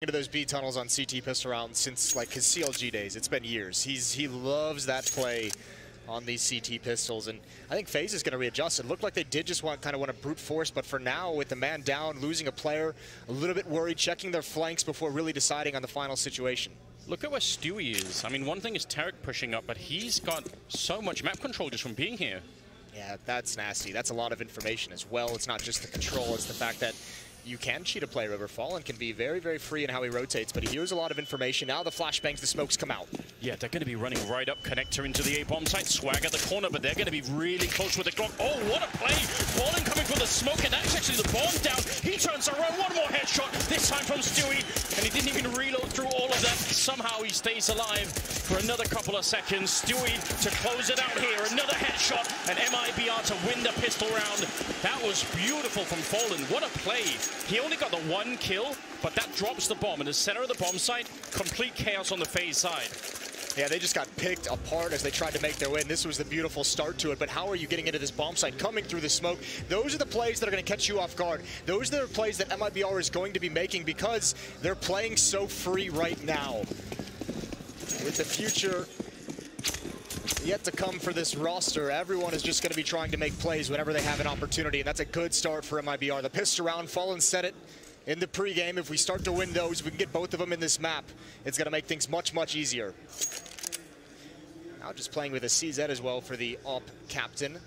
into those B tunnels on CT pistol rounds since like his CLG days. It's been years. He loves that play on these CT pistols, and I think FaZe is going to readjust. It looked like they did just want to brute force, but for now, with the man down, losing a player, a little bit worried, checking their flanks before really deciding on the final situation. Look at where Stewie is. I mean, one thing is Tarek pushing up, but he's got so much map control just from being here. Yeah, that's nasty. That's a lot of information as well. It's not just the control, it's the fact that you can cheat a player over. Fallen can be very, very free in how he rotates, but he hears a lot of information. Now the flashbangs, the smokes come out. Yeah, they're going to be running right up connector into the A-bomb site. Swag at the corner, but they're going to be really close with the Glock. Oh, what a play! Fallen coming from the smoke, and that's actually the bomb down. He turns around, one more headshot, this time from Stewie, and he didn't even reload through all of that. Somehow he stays alive for another couple of seconds. Stewie to close it out here, another headshot, and MiBR to win the pistol round. That was beautiful from Fallen. What a play! He only got the one kill, but that drops the bomb in the center of the bomb site. Complete chaos on the FaZe side. Yeah, they just got picked apart as they tried to make their win. This was the beautiful start to it, but how are you getting into this bomb site, coming through the smoke? Those are the plays that are going to catch you off guard. Those are the plays that MiBR is going to be making because they're playing so free right now. With the future yet to come for this roster, everyone is just going to be trying to make plays whenever they have an opportunity, and that's a good start for MiBR. The pistol round, Fallen said it in the pregame. If we start to win those, we can get both of them in this map. It's going to make things much, much easier. Now just playing with a CZ as well for the op captain.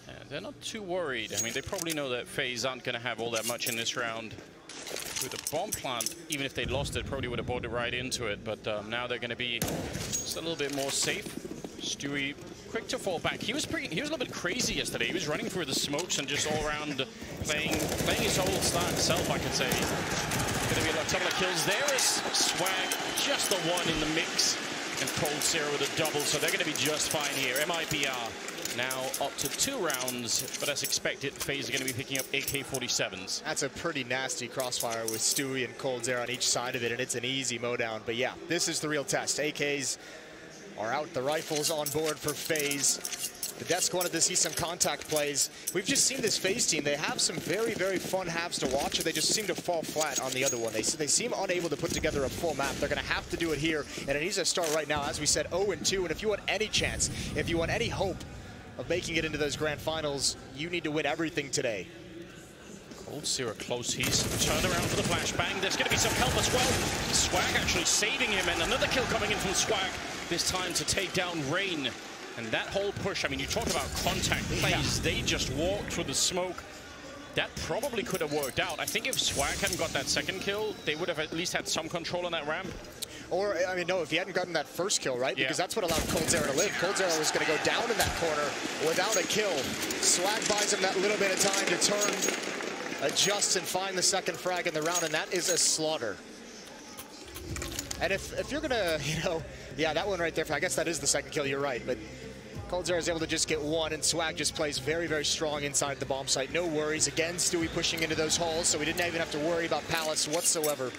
Yeah, they're not too worried. I mean, they probably know that FaZe aren't going to have all that much in this round. With a bomb plant, even if they lost it, probably would have bought it right into it. But now they're going to be just a little bit more safe. Stewie quick to fall back. He was a little bit crazy yesterday. He was running through the smokes and just all around playing his old style self, I could say. Going to be a couple of kills. There is Swag, just the one in the mix, and coldzera with a double, so they're going to be just fine here. MiBR now up to 2 rounds, but as expected, FaZe are going to be picking up AK-47s. That's a pretty nasty crossfire with Stewie and coldzera on each side of it, and it's an easy mowdown. But yeah, this is the real test. AKs are out, the rifles on board for FaZe. The desk wanted to see some contact plays. We've just seen this FaZe team. They have some very, very fun halves to watch, and they just seem to fall flat on the other one. They seem unable to put together a full map. They're going to have to do it here, and it needs to start right now. As we said, 0-2, and if you want any chance, if you want any hope of making it into those grand finals, you need to win everything today. coldzera close. He's turned around for the flashbang. There's going to be some help as well. Swag actually saving him, and another kill coming in from Swag, this time to take down Rain. And that whole push, I mean, you talk about contact plays. They just walked through the smoke. That probably could have worked out. I think if Swag hadn't got that second kill, they would have at least had some control on that ramp. Or, I mean, no, if he hadn't gotten that first kill, right? Because that's what allowed coldzera to live. coldzera was going to go down in that corner without a kill. Swag buys him that little bit of time to turn, adjust, and find the second frag in the round, and that is a slaughter. And if you're going to, you know, yeah, that one right there, I guess that is the second kill, you're right. But coldzera is able to just get one, and Swag just plays very, very strong inside the bomb site. No worries. Again, Stewie pushing into those holes, so we didn't even have to worry about Palace whatsoever.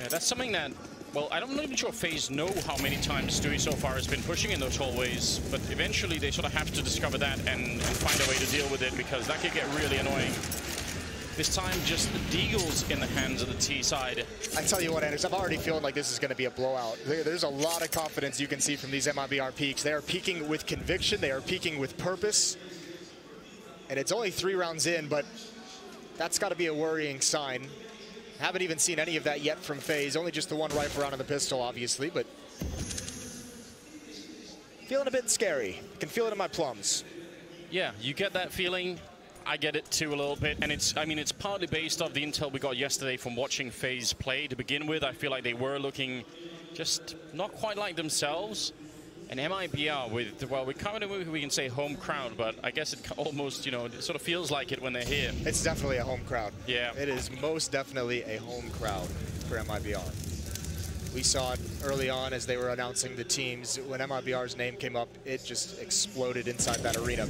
Yeah, that's something that, well, I'm not even sure FaZe know how many times Stewie so far has been pushing in those hallways, but eventually they sort of have to discover that and find a way to deal with it, because that could get really annoying. This time, just the deagles in the hands of the T side. I tell you what, Anders, I'm already feeling like this is going to be a blowout. There's a lot of confidence you can see from these MiBR peaks. They are peaking with conviction. They are peaking with purpose. And it's only 3 rounds in, but that's got to be a worrying sign. Haven't even seen any of that yet from FaZe. Only just the one rifle round on the pistol, obviously, but feeling a bit scary. I can feel it in my plums. Yeah, you get that feeling. I get it too a little bit, and I mean, it's partly based off the intel we got yesterday from watching FaZe play to begin with. I feel like they were looking just not quite like themselves. And MiBR with, well, we can say home crowd, but I guess it almost, you know, it sort of feels like it when they're here. It's definitely a home crowd. Yeah. It is most definitely a home crowd for MiBR. We saw it early on as they were announcing the teams. When MiBR's name came up, it just exploded inside that arena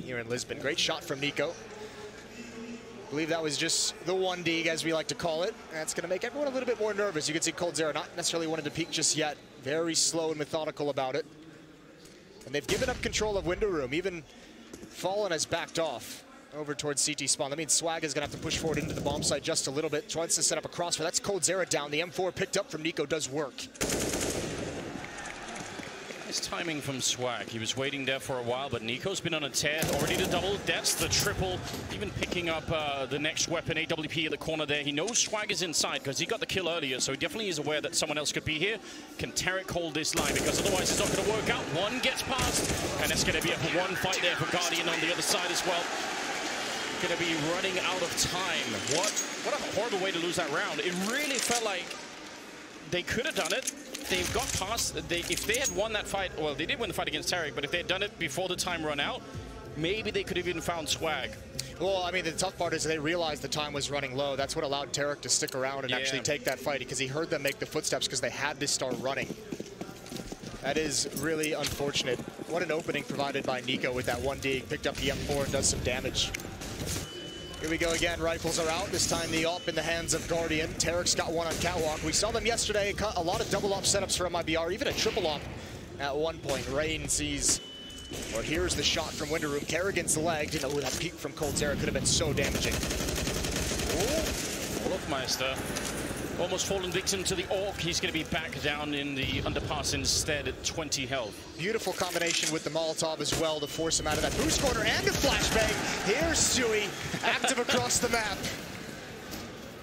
here in Lisbon. Great shot from Nico. I believe that was just the 1D, as we like to call it. That's going to make everyone a little bit more nervous. You can see coldzera not necessarily wanting to peek just yet. Very slow and methodical about it. And they've given up control of window room. Even Fallen has backed off. over towards CT spawn. That means Swag is going to have to push forward into the bomb site just a little bit. Tries to set up a crossfire. That's coldzera down. The M4 picked up from Nico does work. Nice timing from Swag. He was waiting there for a while, but Nico's been on a tear. Already the double. That's the triple. Even picking up the next weapon, AWP in the corner there. He knows Swag is inside because he got the kill earlier, so he definitely is aware that someone else could be here. Can Tarek hold this line? Because otherwise it's not going to work out. One gets past, and it's going to be a one fight there for Guardian on the other side as well. Going to be running out of time. What a horrible way to lose that round. It really felt like they could have done it. They've got past. If they had won that fight, well, they did win the fight against Tarek, but if they had done it before the time run out, maybe they could have even found Swag. Well, I mean, the tough part is they realized the time was running low. That's what allowed Tarek to stick around and actually take that fight, because he heard them make the footsteps because they had to start running. That is really unfortunate. What an opening provided by Nico with that 1D. Picked up the M4 and does some damage. Here we go again. Rifles are out. This time the AWP in the hands of Guardian. Tarek's got one on Catwalk. We saw them yesterday. A lot of double AWP setups for MiBR, even a triple AWP at one point. Rain sees, or here's the shot from window room. Kerrigan's legged. Oh, that peek from coldzera could have been so damaging. Wolfmeister almost fallen victim to the AWP. He's going to be back down in the underpass instead at 20 health. Beautiful combination with the Molotov as well to force him out of that boost corner and a flashbang. Here's Stewie, active across the map.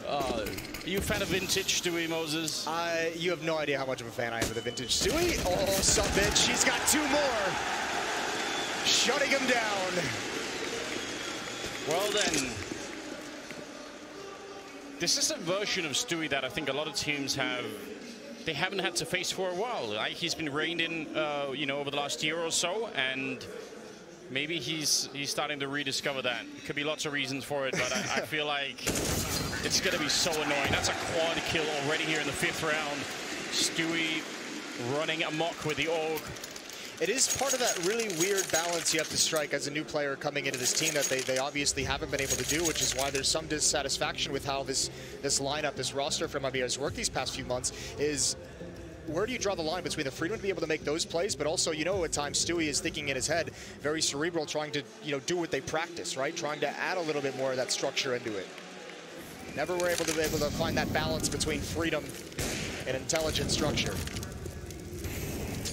Are you a fan of vintage Stewie, Moses? You have no idea how much of a fan I am of the vintage Stewie. Oh, some bitch. He's got two more. Shutting him down. Well then. This is a version of Stewie that I think a lot of teams haven't had to face for a while. He's been reined in, you know, over the last year or so, and maybe he's starting to rediscover that. Could be lots of reasons for it, but I feel like it's going to be so annoying. That's a quad kill already here in the 5th round. Stewie running amok with the AUG. It is part of that really weird balance you have to strike as a new player coming into this team that they obviously haven't been able to do, which is why there's some dissatisfaction with how this lineup, this roster from MiBR has worked these past few months. Is where do you draw the line between the freedom to be able to make those plays, but also, you know, at times Stewie is thinking in his head, very cerebral, trying to, you know, do what they practice, right? Trying to add a little bit more of that structure into it. Never were able to find that balance between freedom and intelligent structure.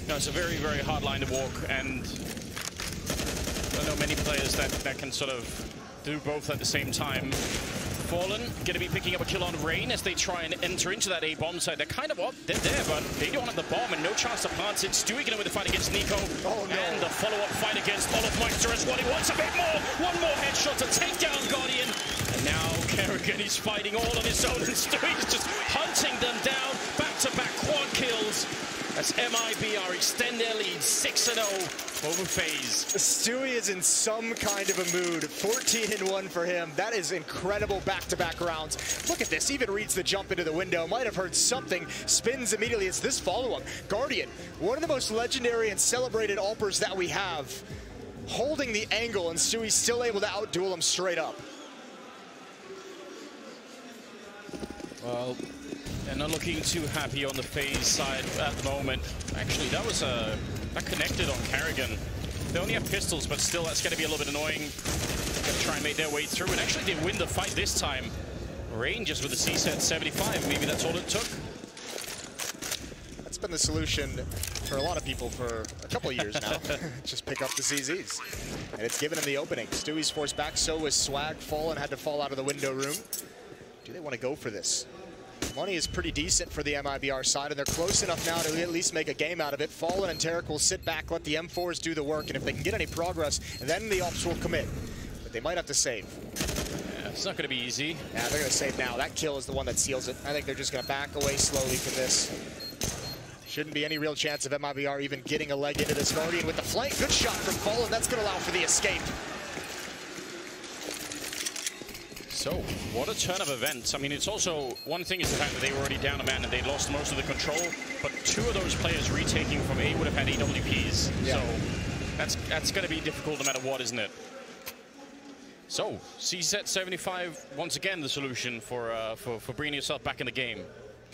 No, it's a very, very hard line to walk, and I don't know many players that can sort of do both at the same time. Fallen going to be picking up a kill on Rain as they try and enter into that A-bomb site. They're kind of up, they're there, but they don't have the bomb and no chance to plant it. Stewie going to win the fight against Nico. Oh, no. And the follow-up fight against Olofmeister as well. He wants a bit more. One more headshot to take down Guardian. And now Kerrigan is fighting all on his own, and Stewie's just hunting them down. Back-to-back quad kills. As MiBR extend their lead 6-0 over FaZe. Stewie is in some kind of a mood. 14-1 for him. That is incredible back-to-back rounds. Look at this. Even reads the jump into the window. Might have heard something. Spins immediately. It's this follow-up. Guardian, one of the most legendary and celebrated AWPers that we have, holding the angle, and Stewie's still able to outduel him straight up. Well, they're not looking too happy on the FaZe side at the moment. Actually, that connected on Kerrigan. They only have pistols, but still, that's going to be a little bit annoying. Going to try and make their way through, and actually they win the fight this time. Rain just with the CSET 75. Maybe that's all it took. That's been the solution for a lot of people for a couple of years now. Just pick up the CZs. And it's given him the opening. Stewie's forced back, so was Swag. Fallen had to fall out of the window room. Do they want to go for this? Money is pretty decent for the MiBR side, and they're close enough now to at least make a game out of it. Fallen and Tarek will sit back, let the M4s do the work, and if they can get any progress, then the AWPs will commit. But they might have to save. Yeah, it's not going to be easy. Yeah, they're going to save now. That kill is the one that seals it. I think they're just going to back away slowly from this. Shouldn't be any real chance of MiBR even getting a leg into this. Guardian with the flank. Good shot from Fallen. That's going to allow for the escape. So, what a turn of events. I mean, it's also, one thing is the fact that they were already down a man and they lost most of the control, but two of those players retaking from A would have had AWPs. Yeah. So, that's going to be difficult no matter what, isn't it? So, CSET 75, once again, the solution for bringing yourself back in the game.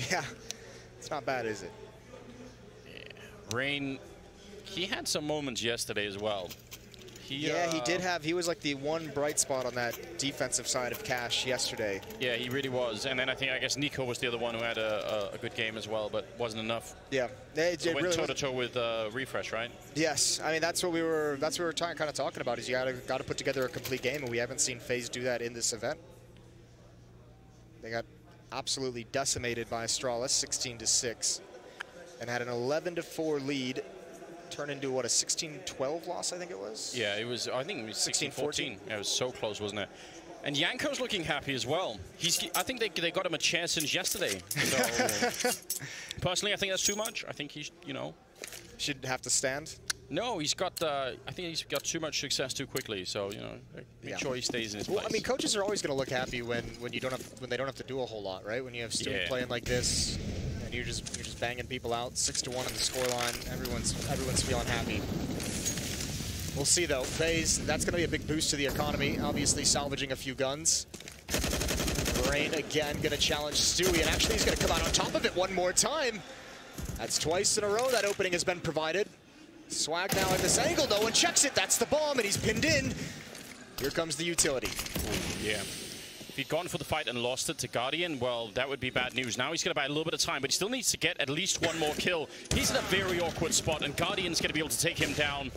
Yeah, it's not bad, is it? Yeah. Rain, he had some moments yesterday as well. Yeah, he did have. He was like the one bright spot on that defensive side of Cash yesterday. Yeah, he really was. And then I guess Nico was the other one who had a good game as well, but wasn't enough. Yeah, it went really toe-to-toe with Refresh, right? Yes, I mean that's what we were kind of talking about. Is you got to put together a complete game, and we haven't seen FaZe do that in this event. They got absolutely decimated by Astralis, 16-6, and had an 11-4 lead. Turn into what, a 16-12 loss, I think it was? Yeah, it was. I think it was 16-14. Yeah, it was so close, wasn't it? And Yanko's looking happy as well. I think they got him a chair since yesterday. So, personally, I think that's too much. I think he, should have to stand. No, he's got. I think he's got too much success too quickly. So make sure he stays in his place. I mean, coaches are always going to look happy when they don't have to do a whole lot, right? When you have Stewie playing like this. And you're just banging people out, 6-1 on the scoreline. Everyone's feeling happy. We'll see though. FaZe, that's going to be a big boost to the economy. Obviously, salvaging a few guns. Rain again going to challenge Stewie, and actually he's going to come out on top of it one more time. That's twice in a row that opening has been provided. Swag now at this angle though, and checks it. That's the bomb, and he's pinned in. Here comes the utility. Yeah. If he'd gone for the fight and lost it to Guardian, well, that would be bad news. Now he's going to buy a little bit of time, but he still needs to get at least one more kill. He's in a very awkward spot, and Guardian's going to be able to take him down.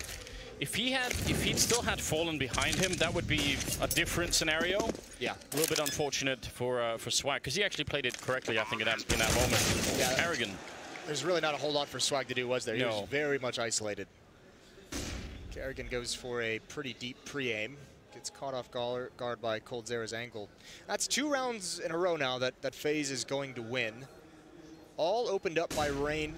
If he'd still had Fallen behind him, that would be a different scenario. Yeah. A little bit unfortunate for Swag, because he actually played it correctly, I think, in that moment. Yeah. Kerrigan. There's really not a whole lot for Swag to do, was there? He was very much isolated. Kerrigan goes for a pretty deep pre-aim. Gets caught off guard by coldzera's angle. That's 2 rounds in a row now that FaZe is going to win. All opened up by Rain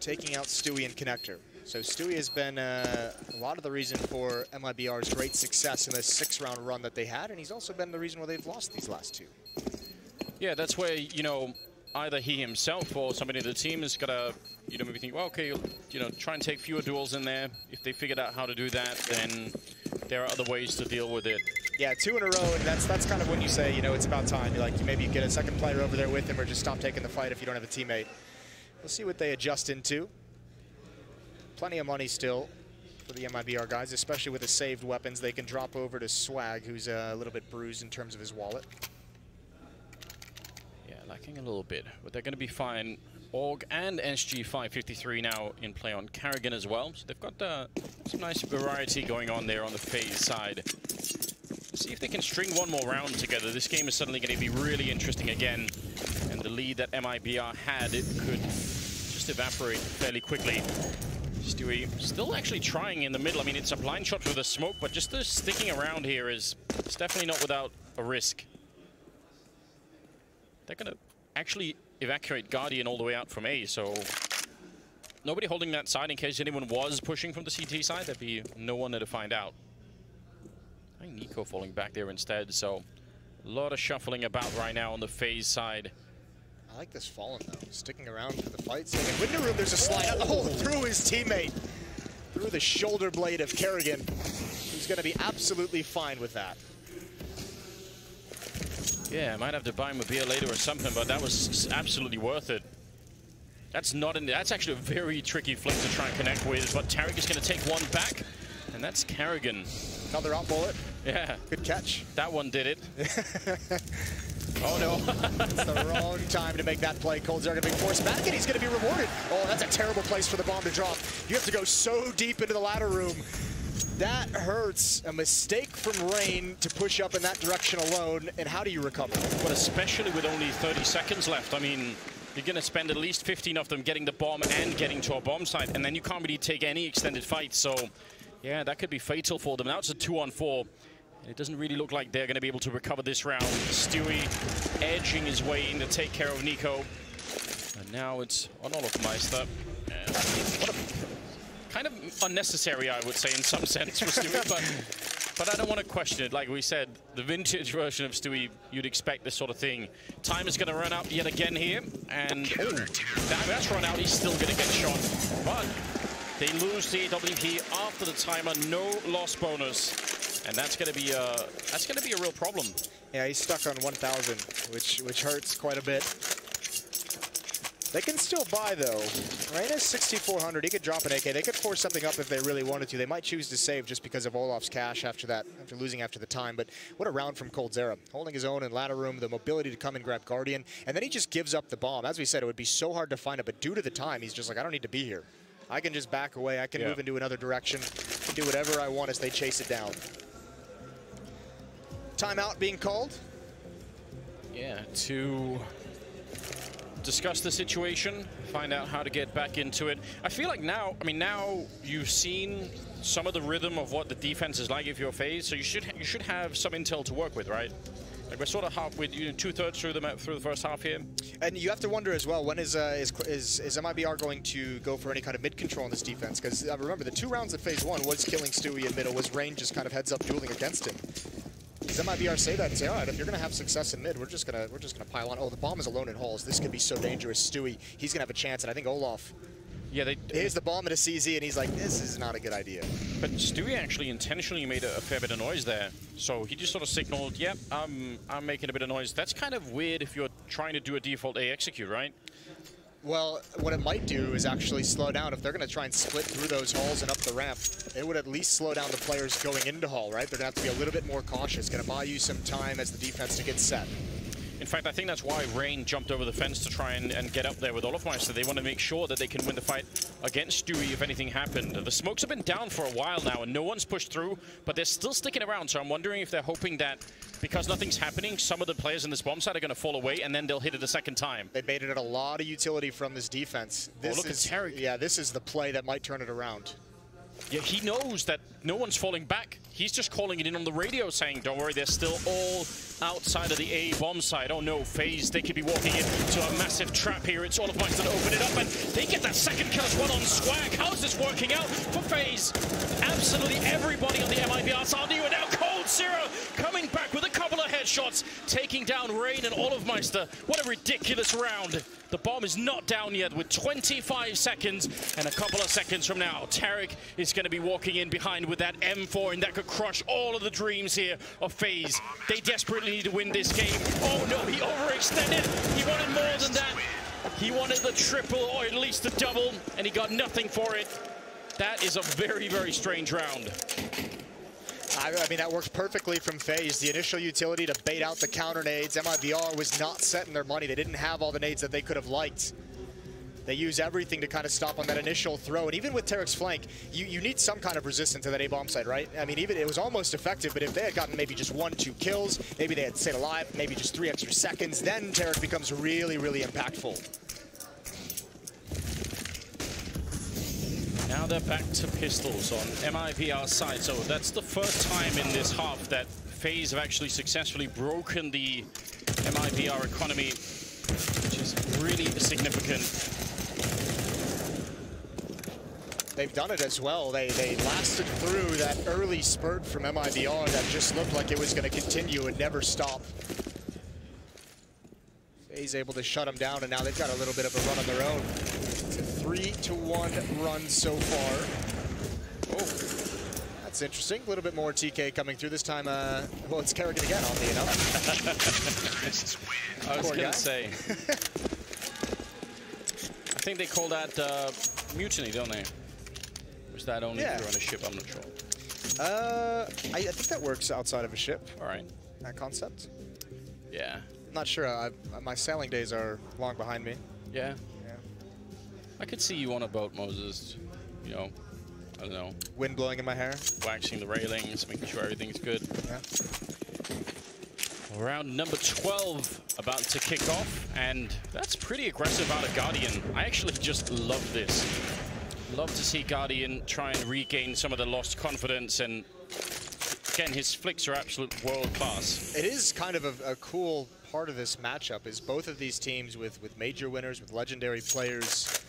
taking out Stewie and Connector. So Stewie has been a lot of the reason for MiBR's great success in this 6-round run that they had, and he's also been the reason why they've lost these last 2. Yeah, that's where, either he himself or somebody in the team is gonna, maybe think, well, okay, try and take fewer duels in there. If they figured out how to do that, then there are other ways to deal with it. Yeah, 2 in a row, and that's kind of when you say, it's about time. Maybe you get a second player over there with him, or just stop taking the fight if you don't have a teammate. We'll see what they adjust into. Plenty of money still for the MiBR guys, especially with the saved weapons. They can drop over to Swag, who's a little bit bruised in terms of his wallet. Yeah, lacking a little bit, but they're going to be fine. Org and SG553 now in play on Kerrigan as well. So they've got some nice variety going on there on the FaZe side. Let's see if they can string one more round together. This game is suddenly going to be really interesting again. And the lead that MiBR had, it could just evaporate fairly quickly. Stewie still actually trying in the middle. I mean, it's a blind shot with a smoke, but just the sticking around here is definitely not without a risk. They're going to actually evacuate Guardian all the way out from A, so nobody holding that side in case anyone was pushing from the CT side. There'd be no one there to find out. I think Nico falling back there instead, so a lot of shuffling about right now on the FaZe side. I like this Fallen, though, sticking around for the fight. So in window room, there's a slide out through his teammate, through the shoulder blade of Kerrigan, who's going to be absolutely fine with that. Yeah, I might have to buy him a beer later or something, but that was absolutely worth it. That's actually a very tricky flick to try and connect with, but Tarek is going to take one back, and that's Kerrigan. Another out bullet. Yeah. Good catch. That one did it. Oh, no. It's the wrong time to make that play. coldzera going to be forced back, and he's going to be rewarded. Oh, that's a terrible place for the bomb to drop. You have to go so deep into the ladder room. That hurts. A mistake from Rain to push up in that direction alone, and how do you recover? But especially with only 30 seconds left. I mean, you're going to spend at least 15 of them getting the bomb and getting to a bomb site, and then you can't really take any extended fight. So, yeah, that could be fatal for them. Now it's a 2-on-4. And it doesn't really look like they're going to be able to recover this round. Stewie edging his way in to take care of Nico. And now it's on Olofmeister. What a kind of unnecessary, I would say, in some sense for Stewie. But I don't want to question it. Like we said, the vintage version of Stewie, you'd expect this sort of thing. Time is going to run out yet again here. And that's run out. He's still going to get shot. But they lose the AWP after the timer. No loss bonus. And that's going to be a real problem. Yeah, he's stuck on 1,000, which hurts quite a bit. They can still buy, though. Reyna's 6,400. He could drop an AK. They could force something up if they really wanted to. They might choose to save just because of Olaf's cash after that, after losing after the time. But what a round from coldzera. Holding his own in ladder room, the mobility to come and grab Guardian, and then he just gives up the bomb. As we said, it would be so hard to find it, but due to the time, he's just like, I don't need to be here. I can just back away. I can move into another direction, do whatever I want as they chase it down. Timeout being called. Yeah, to discuss the situation, find out how to get back into it. I feel like now, I mean, now you've seen some of the rhythm of what the defense is like if you're FaZe, so you should have some intel to work with, right? Like we're sort of half with two-thirds through the first half here. And you have to wonder as well, when is MiBR going to go for any kind of mid control in this defense? Because remember, the 2 rounds at FaZe 1 was killing Stewie in middle, was Rain just kind of heads up dueling against him. Does MiBR say that and say, all right, if you're going to have success in mid, we're just gonna pile on. Oh, the bomb is alone in halls. This could be so dangerous. Stewie, he's going to have a chance, and I think Olaf. Yeah, here's the bomb at a CZ, and he's like, this is not a good idea. But Stewie actually intentionally made a fair bit of noise there. So he just sort of signaled, yep, I'm making a bit of noise. That's kind of weird if you're trying to do a default A execute, right? Well, what it might do is actually slow down. If they're going to try and split through those halls and up the ramp, it would at least slow down the players going into hall, right? They're going to have to be a little bit more cautious. Going to buy you some time as the defense to get set. In fact, I think that's why Rain jumped over the fence to try and get up there with Olafmeister. They want to make sure that they can win the fight against Stewie if anything happened. The smokes have been down for a while now, and no one's pushed through, but they're still sticking around. So I'm wondering if they're hoping that because nothing's happening, some of the players in this bomb site are going to fall away, and then they'll hit it a second time. They baited at a lot of utility from this defense. Look at Tarek. Yeah, this is the play that might turn it around. Yeah, he knows that no one's falling back. He's just calling it in on the radio saying, don't worry, they're still all outside of the A bomb site. Oh no, FaZe, they could be walking into a massive trap here. It's Olafmeister to open it up, and they get that second kill as well on Swag. How's this working out for FaZe? Absolutely everybody on the MiBR side, and now coldzera coming back with a couple of headshots, taking down Rain and Olafmeister. What a ridiculous round. The bomb is not down yet with 25 seconds, and a couple of seconds from now, Tarek is going to be walking in behind with that M4, and that could crush all of the dreams here of FaZe. They desperately need to win this game. Oh no, he overextended. He wanted more than that. He wanted the triple or at least the double, and he got nothing for it. That is a very, very strange round. I mean, that worked perfectly from FaZe. The initial utility to bait out the counter nades. MiBR was not setting their money. They didn't have all the nades that they could have liked. They use everything to kind of stop on that initial throw. And even with Tarek's flank, you need some kind of resistance to that A-bomb site, right? I mean, even it was almost effective, but if they had gotten maybe just 1-2 kills, maybe they had stayed alive, maybe just 3 extra seconds, then Tarek becomes really, really impactful. Now they're back to pistols on MiBR's side. So that's the first time in this half that FaZe have actually successfully broken the MiBR economy, which is really significant. They've done it as well. They lasted through that early spurt from MiBR that just looked like it was going to continue and never stop. FaZe able to shut them down, and now they've got a little bit of a run on their own. It's a 3-1 run so far. Oh, that's interesting. A little bit more TK coming through this time. Well, it's Kerrigan again, oddly enough. This is weird. I was going to say. I think they call that mutiny, don't they? Or is that only if you're on a ship? I'm not sure. I think that works outside of a ship. All right. That concept. Yeah. Not sure. My sailing days are long behind me. Yeah. I could see you on a boat, Moses. You know, I don't know. Wind blowing in my hair. Waxing the railings, making sure everything's good. Yeah. Round number 12 about to kick off, and that's pretty aggressive out of Guardian. I actually just love this. Love to see Guardian try and regain some of the lost confidence, and again, his flicks are absolute world class. It is kind of a cool part of this matchup is both of these teams with major winners, with legendary players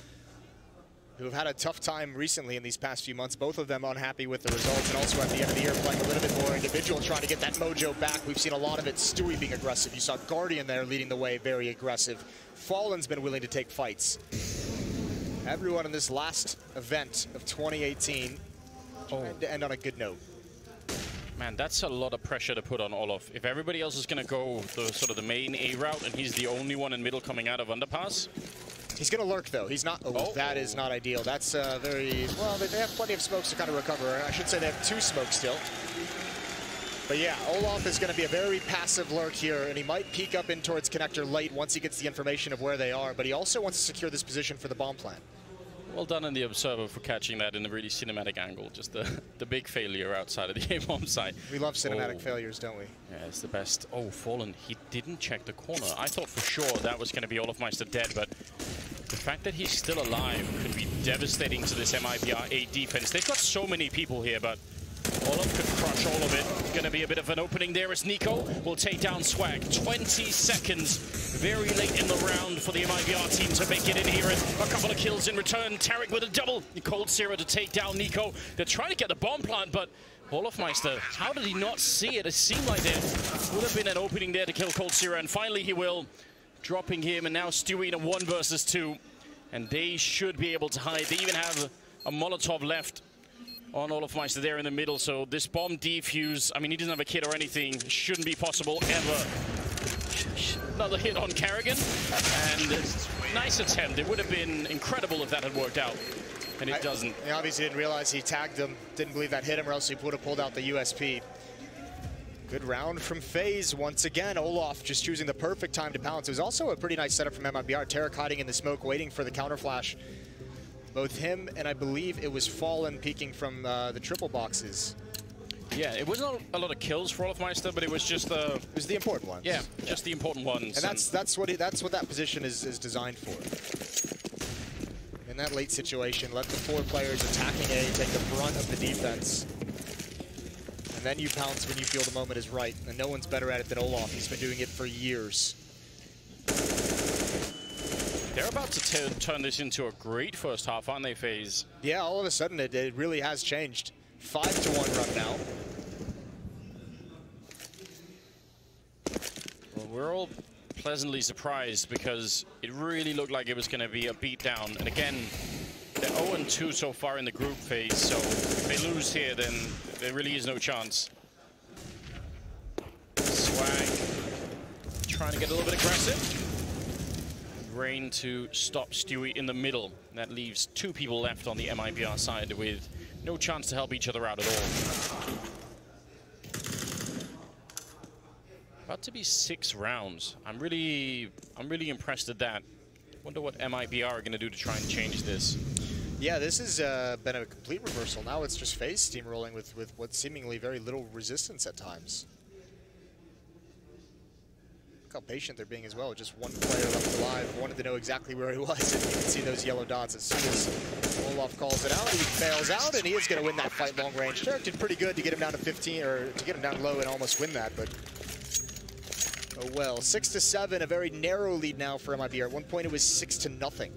who have had a tough time recently in these past few months. Both of them unhappy with the results, and also at the end of the year playing a little bit more individual, trying to get that mojo back. We've seen a lot of it. Stewie being aggressive. You saw Guardian there leading the way, very aggressive. Fallen's been willing to take fights. Everyone in this last event of 2018 trying to end on a good note. Man, that's a lot of pressure to put on Olaf. If everybody else is going to go the sort of the main A route and he's the only one in middle coming out of underpass, He's going to lurk, though. He's not... Oh, that is not ideal. That's very... Well, they have plenty of smokes to kind of recover. I should say they have 2 smokes still. But yeah, Olaf is going to be a very passive lurk here, and he might peek up in towards connector late once he gets the information of where they are, but he also wants to secure this position for the bomb plant. Well done on the Observer for catching that in a really cinematic angle. Just the big failure outside of the A-bomb site. We love cinematic failures, don't we? Yeah, it's the best. Oh, Fallen, he didn't check the corner. I thought for sure that was going to be Olafmeister dead, but the fact that he's still alive could be devastating to this MiBR A defense. They've got so many people here, but Olaf could crush all of it. Going to be a bit of an opening there as Nico will take down Swag. 20 seconds, very late in the round for the MiBR team to make it in here. And a couple of kills in return. Tarek with a double. Cold Zero to take down Nico. They're trying to get the bomb plant, but Olafmeister, how did he not see it? It seemed like there would have been an opening there to kill Cold Zero, and finally he will. Dropping him, and now Stewie in a 1 versus 2. And they should be able to hide. They even have a Molotov left on Olafmeister there in the middle, so this bomb defuse, I mean, he doesn't have a kit or anything, shouldn't be possible ever. Another hit on Carrigan, and nice attempt. It would have been incredible if that had worked out, and it doesn't. He obviously didn't realize he tagged him, didn't believe that hit him, or else he would have pulled out the USP. Good round from FaZe once again. Olaf just choosing the perfect time to pounce. It was also a pretty nice setup from MiBR. Tarek hiding in the smoke, waiting for the counter flash. Both him and I believe it was Fallen peeking from the triple boxes. Yeah, it wasn't a lot of kills for Olafmeister, but it was just the... It was the important ones. Yeah, just the important ones. And that's what that position is designed for. In that late situation, let the 4 players attacking A take the brunt of the defense. And then you pounce when you feel the moment is right. And no one's better at it than Olaf. He's been doing it for years. They're about to turn this into a great first half, aren't they, FaZe? Yeah, all of a sudden it really has changed. 5-1 run now. Well, we're all pleasantly surprised because it really looked like it was going to be a beatdown. And again, they're 0-2 so far in the group phase, so if they lose here, then there really is no chance. Swag trying to get a little bit aggressive. Rain to stop Stewie in the middle. That leaves 2 people left on the MiBR side with no chance to help each other out at all. About to be 6 rounds. I'm really impressed at that. Wonder what MiBR are going to do to try and change this. Yeah, this has been a complete reversal. Now it's just FaZe steamrolling with what seemingly very little resistance at times. How patient they're being as well. Just 1 player left alive. Wanted to know exactly where he was, and you can see those yellow dots as soon as Olaf calls it out. He fails out, and he is going to win that fight long range. Tarek did pretty good to get him down to 15, or to get him down low and almost win that, but oh well. 6-7, a very narrow lead now for MiBR. At one point it was 6-0.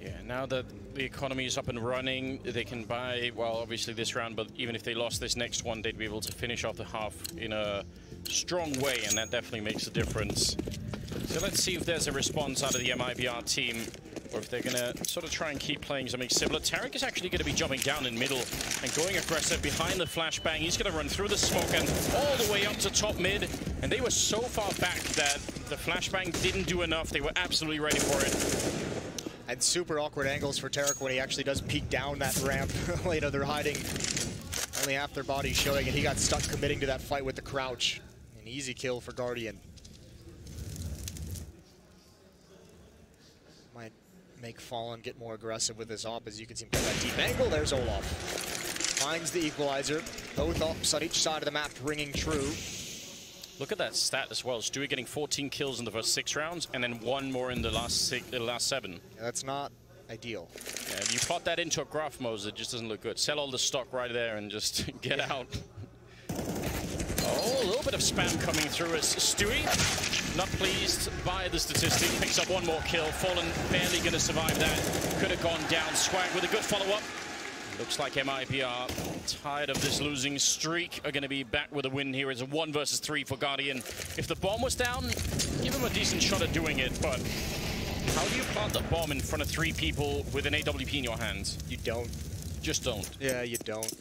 Yeah, now that the economy is up and running, they can buy, well, obviously this round, but even if they lost this next one, they'd be able to finish off the half in a strong way, and that definitely makes a difference. So let's see if there's a response out of the MiBR team, or if they're going to sort of try and keep playing something similar. Tarek is actually going to be jumping down in middle and going aggressive behind the flashbang. He's going to run through the smoke and all the way up to top mid, and they were so far back that the flashbang didn't do enough. They were absolutely ready for it. And super awkward angles for Tarek when he actually does peek down that ramp. You know, they're hiding only half their body showing, and he got stuck committing to that fight with the crouch. An easy kill for Guardian. Might make Fallen get more aggressive with this op, as you can see him get that deep angle. There's Olaf. Finds the equalizer. Both ops on each side of the map ringing true. Look at that stat as well. Stewie getting 14 kills in the first 6 rounds, and then 1 more in the last 7. Yeah, that's not ideal. Yeah, if you plot that into a graph mode, it just doesn't look good. Sell all the stock right there and just get out. Oh, a little bit of spam coming through as Stewie, not pleased by the statistic, picks up 1 more kill. Fallen barely going to survive that. Could have gone down. Swag with a good follow-up. Looks like MiBR, tired of this losing streak, are going to be back with a win here. It's a 1 versus 3 for Guardian. If the bomb was down, give him a decent shot at doing it, but how do you plant the bomb in front of 3 people with an AWP in your hands? You don't. Just don't. Yeah, you don't.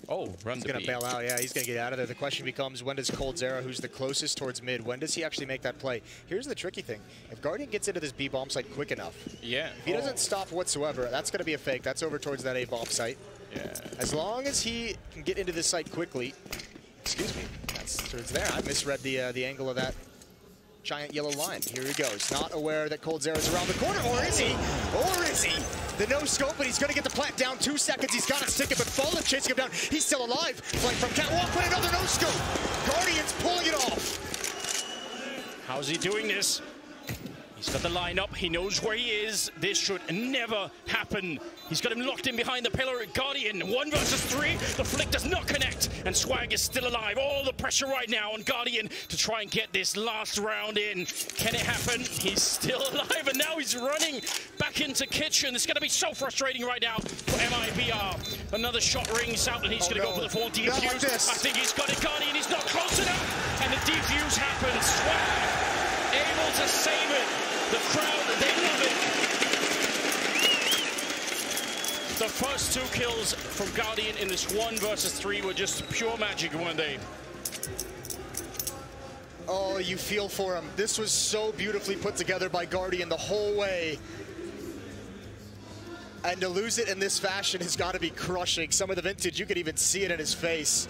Oh, run He's the going to bail out. Yeah, he's going to get out of there. The question becomes, when does coldzera, who's the closest towards mid, when does he actually make that play? Here's the tricky thing. If Guardian gets into this B bomb site quick enough, yeah. If he doesn't stop whatsoever, that's going to be a fake. That's over towards that A bomb site. Yeah. As long as he can get into this site quickly, excuse me, that's towards there. I misread the angle of that giant yellow line. Here he goes. Not aware that coldzera is around the corner, or is he? Or is he? The no scope, but he's going to get the plant down. 2 seconds. He's got to stick it, but Fallen chasing him down. He's still alive. Flank from Catwalk, but another no scope. Guardian's pulling it off. How's he doing this? He's got the lineup. He knows where he is. This should never happen. He's got him locked in behind the pillar. Guardian, 1 versus 3. The flick does not connect, and Swag is still alive. All the pressure right now on Guardian to try and get this last round in. Can it happen? He's still alive, and now he's running back into Kitchen. It's going to be so frustrating right now for MiBR. Another shot rings out, and he's going to go for the full defuse. I think he's got it. Guardian, he's not close enough, and the defuse happens. Swag able to save it. The crowd, they love it. The first 2 kills from Guardian in this 1 versus 3 were just pure magic, weren't they? Oh, you feel for him. This was so beautifully put together by Guardian the whole way. And to lose it in this fashion has got to be crushing. Some of the vintage, you could even see it in his face.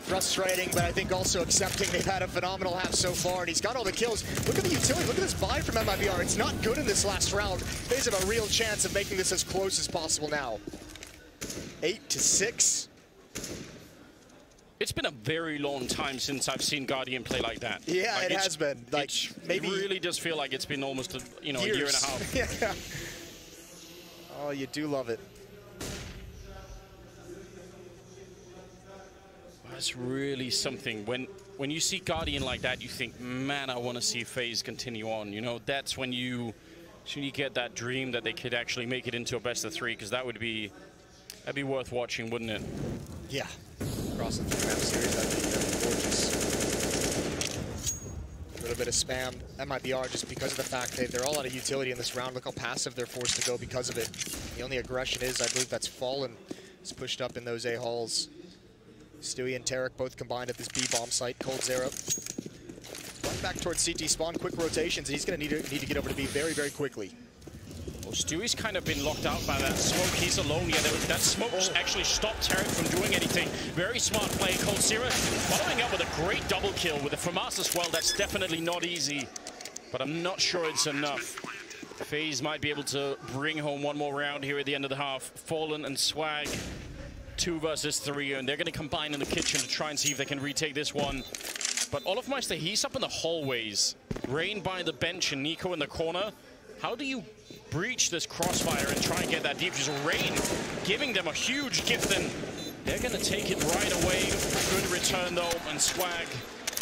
Frustrating, but I think also accepting they've had a phenomenal half so far, and he's got all the kills. Look at the utility, look at this buy from MiBR. It's not good in this last round. They have a real chance of making this as close as possible now. 8-6. It's been a very long time since I've seen Guardian play like that. Yeah, like it has been. Like maybe it really does feel like it's been almost a year and a half. Yeah. Oh, you do love it. That's really something. When you see Guardian like that, you think, man, I want to see FaZe continue on. You know, that's when you get that dream that they could actually make it into a best of 3, because that'd be worth watching, wouldn't it? Yeah. Across the 3-map series, that'd be gorgeous. A little bit of spam. MiBR, just because of the fact they're all out of utility in this round. Look how passive they're forced to go because of it. The only aggression is, I believe that's Fallen. It's pushed up in those A-halls. Stewie and Tarek both combined at this B bomb site. coldzera going back towards CT spawn. Quick rotations, and he's going to need to get over to B very, very quickly. Well, Stewie's kind of been locked out by that smoke. He's alone. Yeah, that smoke's actually stopped Tarek from doing anything. Very smart play. coldzera following up with a great double kill with the FAMAS as well. That's definitely not easy, but I'm not sure it's enough. FaZe might be able to bring home 1 more round here at the end of the half. Fallen and Swag, 2 versus 3, and they're going to combine in the kitchen to try and see if they can retake this one. But Olofmeister, he's up in the hallways. Rain by the bench and Nico in the corner. How do you breach this crossfire and try and get that defuse? Rain giving them a huge gift, and they're going to take it right away. Good return, though, and Swag,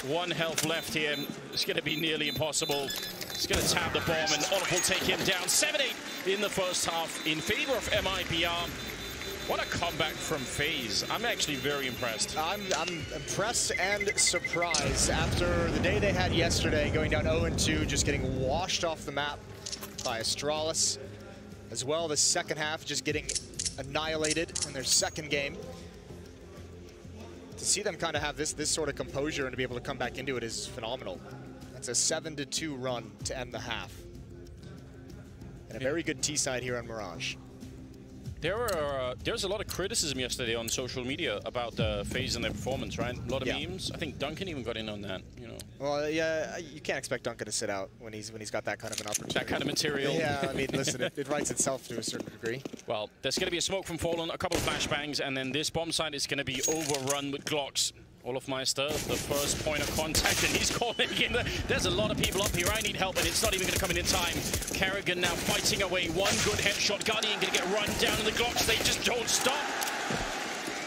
1 health left here. It's going to be nearly impossible. He's going to tap the bomb, and Olof will take him down. 7-8 in the first half in favor of MiBR. What a comeback from FaZe. I'm actually very impressed. I'm impressed and surprised after the day they had yesterday, going down 0-2, just getting washed off the map by Astralis. As well, the second half just getting annihilated in their second game. To see them kind of have this sort of composure and to be able to come back into it is phenomenal. That's a 7-2 run to end the half. And a very good T-side here on Mirage. There's a lot of criticism yesterday on social media about FaZe and their performance, right? A lot of memes. I think Duncan even got in on that, you know. Well, yeah, you can't expect Duncan to sit out when he's got that kind of an opportunity. That kind of material. Yeah, I mean, listen, it writes itself to a certain degree. Well, there's going to be a smoke from Fallen, a couple of flashbangs, and then this bomb site is going to be overrun with Glocks. Olofmeister, the first point of contact, and he's calling in. There's a lot of people up here. I need help, and it's not even going to come in time. Karrigan now fighting away. 1 good headshot. Guardian going to get run down in the Glocks. They just don't stop.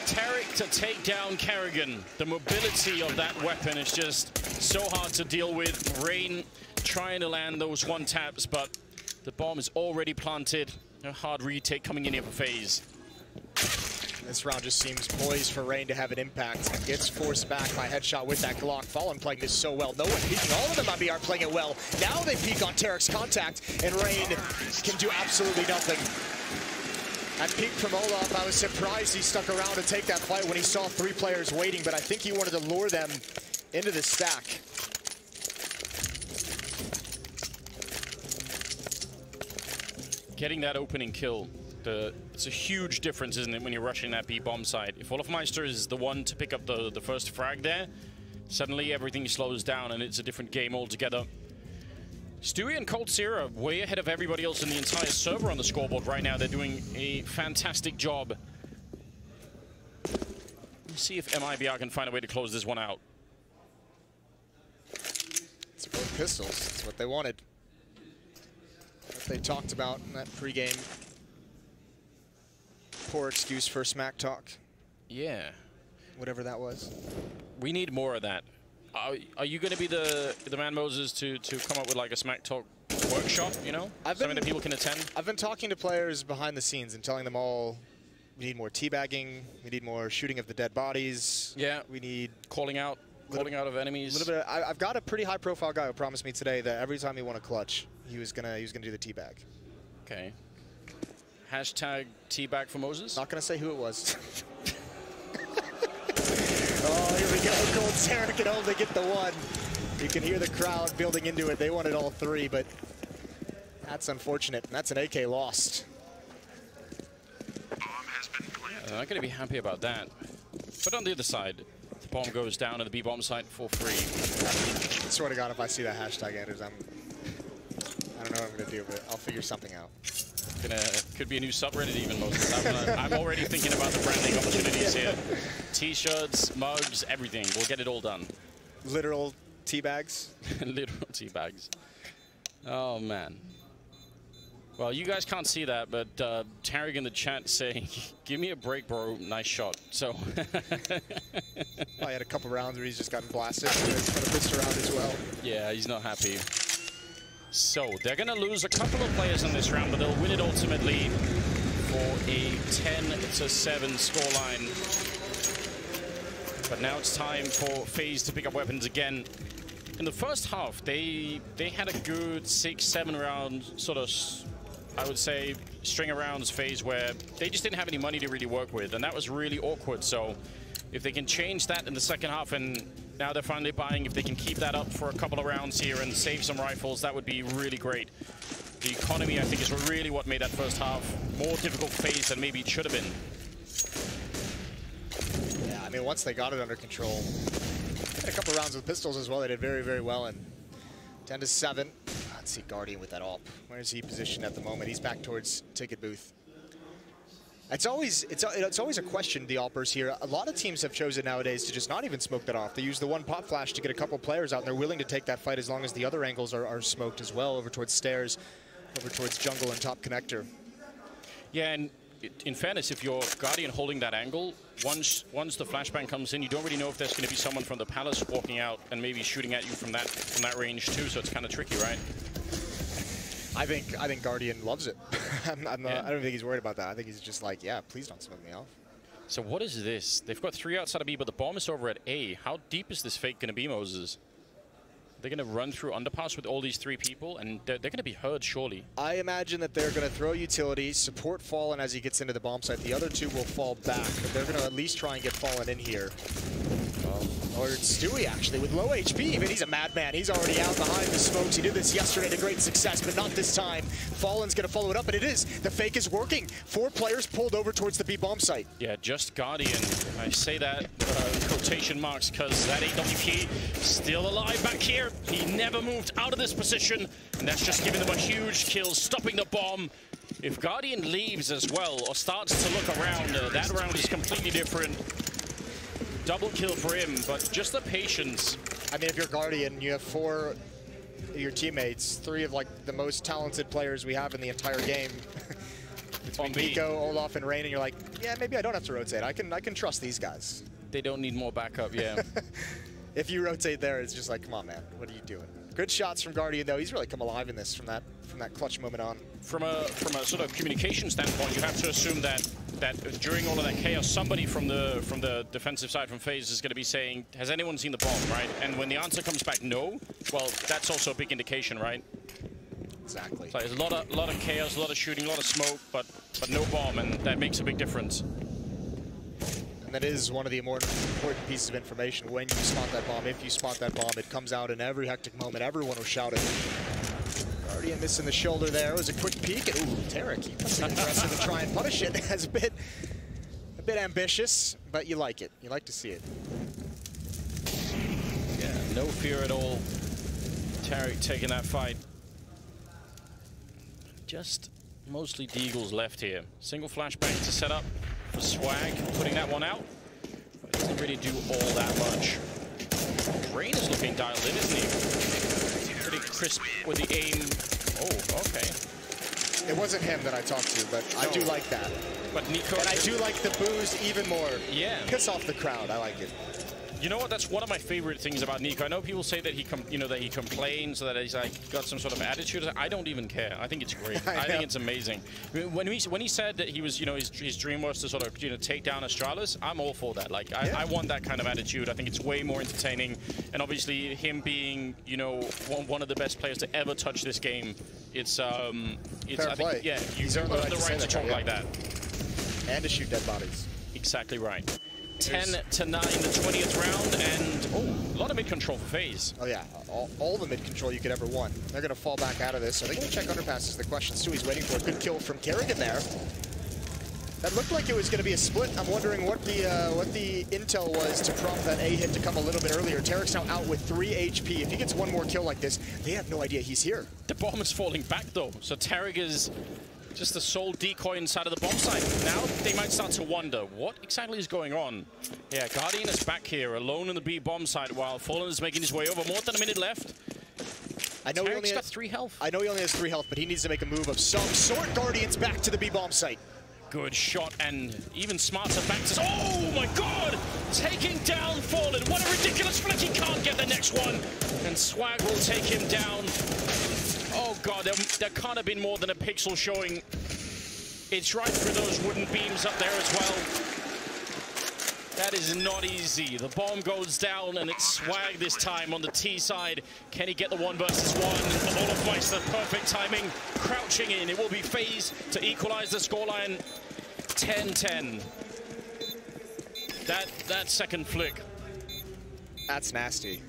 Tarek to take down Karrigan. The mobility of that weapon is just so hard to deal with. Rain trying to land those 1 taps, but the bomb is already planted. A hard retake coming in here for FaZe. This round just seems poised for Rain to have an impact. Gets forced back by headshot with that Glock. Fallen playing this so well. No one peeking. All of them MiBR playing it well. Now they peek on Tarek's contact, and Rain can do absolutely nothing. At peak from Olaf, I was surprised he stuck around to take that fight when he saw 3 players waiting, but I think he wanted to lure them into the stack. Getting that opening kill, it's a huge difference, isn't it, when you're rushing that B bomb site? If Olafmeister is the one to pick up the first frag there, suddenly everything slows down and it's a different game altogether. Stewie and Cold Sierra way ahead of everybody else in the entire server on the scoreboard right now. They're doing a fantastic job. Let's see if MiBR can find a way to close this one out. It's both pistols. That's what they wanted. What they talked about in that pregame. Poor excuse for smack talk. Yeah. Whatever that was. We need more of that. Are you going to be the man, Moses, to come up with like a smack talk workshop, you know? Something that people can attend? I've been talking to players behind the scenes and telling them all, we need more teabagging, we need more shooting of the dead bodies. Yeah. We need calling out of enemies. A little bit. I've got a pretty high profile guy who promised me today that every time he won a clutch, he was gonna do the teabag. Okay. Hashtag teabag for Moses? Not gonna say who it was. Oh, here we go. Cold Sierra can only get the one. You can hear the crowd building into it. They wanted all 3, but that's unfortunate. And that's an AK lost. I'm not going to be happy about that. But on the other side, the bomb goes down at the B bomb site for free. I swear to God, if I see that hashtag, Anders, I don't know what I'm going to do, but I'll figure something out. Could be a new subreddit even, Moses. I'm already thinking about the branding opportunities here. T-shirts, mugs, everything. We'll get it all done. Literal tea bags? Literal tea bags. Oh, man. Well, you guys can't see that, but Tarek in the chat saying, give me a break, bro. Nice shot. So. I had a couple rounds where he's just gotten blasted. He's got a pistol round as well. Yeah, he's not happy. So, they're going to lose a couple of players in this round, but they'll win it ultimately for a 10-7 scoreline. But now it's time for FaZe to pick up weapons again. In the first half, they had a good 6-7 round sort of, I would say, string of rounds phase where they just didn't have any money to really work with, and that was really awkward. So if they can change that in the second half, and now they're finally buying, if they can keep that up for a couple of rounds here and save some rifles, that would be really great. The economy, I think, is really what made that first half more difficult phase than maybe it should have been. Yeah, I mean, once they got it under control, had a couple rounds with pistols as well. They did very, very well. And 10-7. Let's see Guardian with that AWP. Where is he positioned at the moment? He's back towards ticket booth. It's always a question, the AWPers here. A lot of teams have chosen nowadays to just not even smoke that off. They use the one pop flash to get a couple players out, and they're willing to take that fight as long as the other angles are smoked as well, over towards stairs, over towards jungle and top connector. Yeah, and in fairness, if you're Guardian holding that angle, once the flashbang comes in, you don't really know if there's going to be someone from the palace walking out and maybe shooting at you from that range too. So it's kind of tricky, right? I think Guardian loves it. I don't think he's worried about that. I think he's just like, yeah, please don't smoke me off. So what is this? They've got 3 outside of B, but the bomb is over at A. How deep is this fake going to be, Moses? They're going to run through underpass with all these 3 people, and they're going to be heard, surely. I imagine that they're going to throw utility, support Fallen as he gets into the bomb site. The other 2 will fall back, but they're going to at least try and get Fallen in here. Or Stewie, actually, with low HP even. He's a madman. He's already out behind the smokes. He did this yesterday to great success, but not this time. Fallen's going to follow it up, and it is. The fake is working. 4 players pulled over towards the B bomb site. Yeah, just Guardian. I say that quotation marks because that AWP still alive back here. He never moved out of this position, and that's just giving them a huge kill, stopping the bomb. If Guardian leaves as well or starts to look around, that round is completely different. Double kill for him, but just the patience. I mean, if you're Guardian, you have 4 of your teammates, 3 of like the most talented players we have in the entire game. Between Nico, Olaf, and Rain, and you're like, yeah, maybe I don't have to rotate. I can trust these guys. They don't need more backup, yeah. If you rotate there, it's just like, come on, man, what are you doing? Good shots from Guardian, though. He's really come alive in this from that clutch moment on. From a sort of communication standpoint, you have to assume that during all of that chaos, somebody from the defensive side from FaZe is going to be saying, has anyone seen the bomb, right? And when the answer comes back no, well, that's also a big indication, right? Exactly. So there's a lot of chaos, a lot of shooting, a lot of smoke, but no bomb, and that makes a big difference. And that is one of the more important pieces of information. When you spot that bomb, if you spot that bomb, it comes out in every hectic moment. Everyone will shout it. Guardian missing the shoulder there. It was a quick peek. And, ooh, Tarek, he was aggressive and try and punish it. That's a bit ambitious, but you like it. You like to see it. Yeah, no fear at all. Tarek taking that fight. Just mostly Deagles left here. Single flashbang to set up for Swag, putting that one out. But it doesn't really do all that much. Rain is looking dialed in, isn't he? Pretty crisp with the aim. Oh, okay. It wasn't him that I talked to, but I do like that. But NiKo... And I do like the booze even more. Yeah. Piss off the crowd. I like it. You know what? That's one of my favorite things about NiKo. I know people say that he complains, that he's like got some sort of attitude. I don't even care. I think it's great. I think it's amazing. When he said that he was, his dream was to sort of, take down Astralis, I'm all for that. Like, I want that kind of attitude. I think it's way more entertaining. And obviously, him being, one of the best players to ever touch this game, it's I think, yeah, you earn the right to talk like that. And to shoot dead bodies. Exactly right. 10-9 the 20th round, and a lot of mid-control for FaZe. Oh yeah, all the mid-control you could ever want. They're going to fall back out of this. Are they going to check underpasses? The question Stewie's waiting for. A good kill from Kerrigan there. That looked like it was going to be a split. I'm wondering what the intel was to prompt that A hit to come a little bit earlier. Tarek's now out with 3 HP. If he gets one more kill like this, they have no idea he's here. The bomb is falling back though, so Tarek is just the sole decoy inside of the bomb site. Now they might start to wonder, what exactly is going on? Yeah, Guardian is back here, alone in the B bomb site, while Fallen is making his way over. More than a minute left. I know Tarek's got 3 health. I know he only has 3 health, but he needs to make a move of some sort. Guardian's back to the B bomb site. Good shot, and even smarter back to... Oh my god! Taking down Fallen. What a ridiculous flick. He can't get the next one. And Swag will take him down. Oh god, there can't have been more than a pixel showing. It's right through those wooden beams up there as well. That is not easy. The bomb goes down, and it's Swag this time on the T side. Can he get the 1 versus 1? Olafmeister, perfect timing. Crouching in. It will be FaZe to equalize the scoreline. 10-10. That second flick. That's nasty.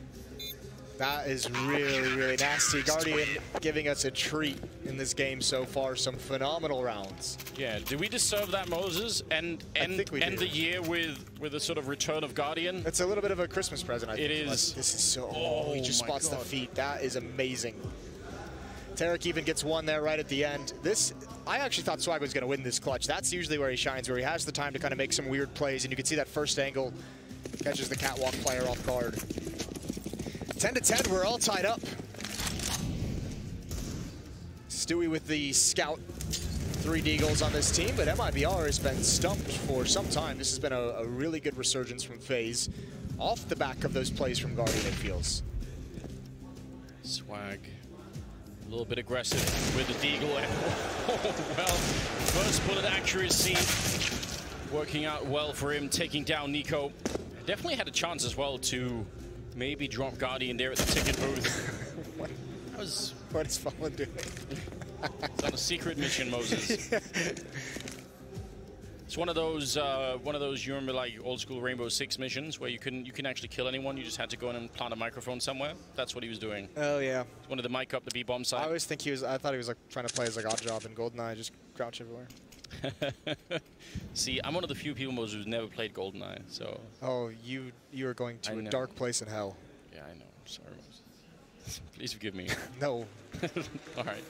That is really, really nasty. Guardian giving us a treat in this game so far. Some phenomenal rounds. Yeah, do we deserve that, Moses? And end the year with a sort of return of Guardian? It's a little bit of a Christmas present, I think. It is. This is so... Oh, he just spots the feet. That is amazing. Tarek even gets one there right at the end. I actually thought Swag was going to win this clutch. That's usually where he shines, where he has the time to kind of make some weird plays, and you can see that first angle catches the catwalk player off guard. 10-10, we're all tied up. Stewie with the scout. 3 Deagles on this team, but MiBR has been stumped for some time. This has been a really good resurgence from FaZe. Off the back of those plays from Guardian, it feels. Swag. A little bit aggressive with the Deagle. Oh, well, first bullet accuracy. Working out well for him, taking down NiKo. Definitely had a chance as well to maybe drop Guardian there at the ticket booth. What is Fallen doing? It's on a secret mission, Moses. Yeah. It's one of those you remember like old school Rainbow Six missions where you couldn't actually kill anyone. You just had to go in and plant a microphone somewhere. That's what he was doing. Oh yeah. He wanted to mic up the B bomb site. I always think I thought he was like trying to play as like Oddjob in GoldenEye, just crouch everywhere. See, I'm one of the few people, Moses, who's never played GoldenEye, so... Oh, you are going to a dark place in hell. Yeah, I know. I'm sorry, Moses. Please forgive me. No. All right.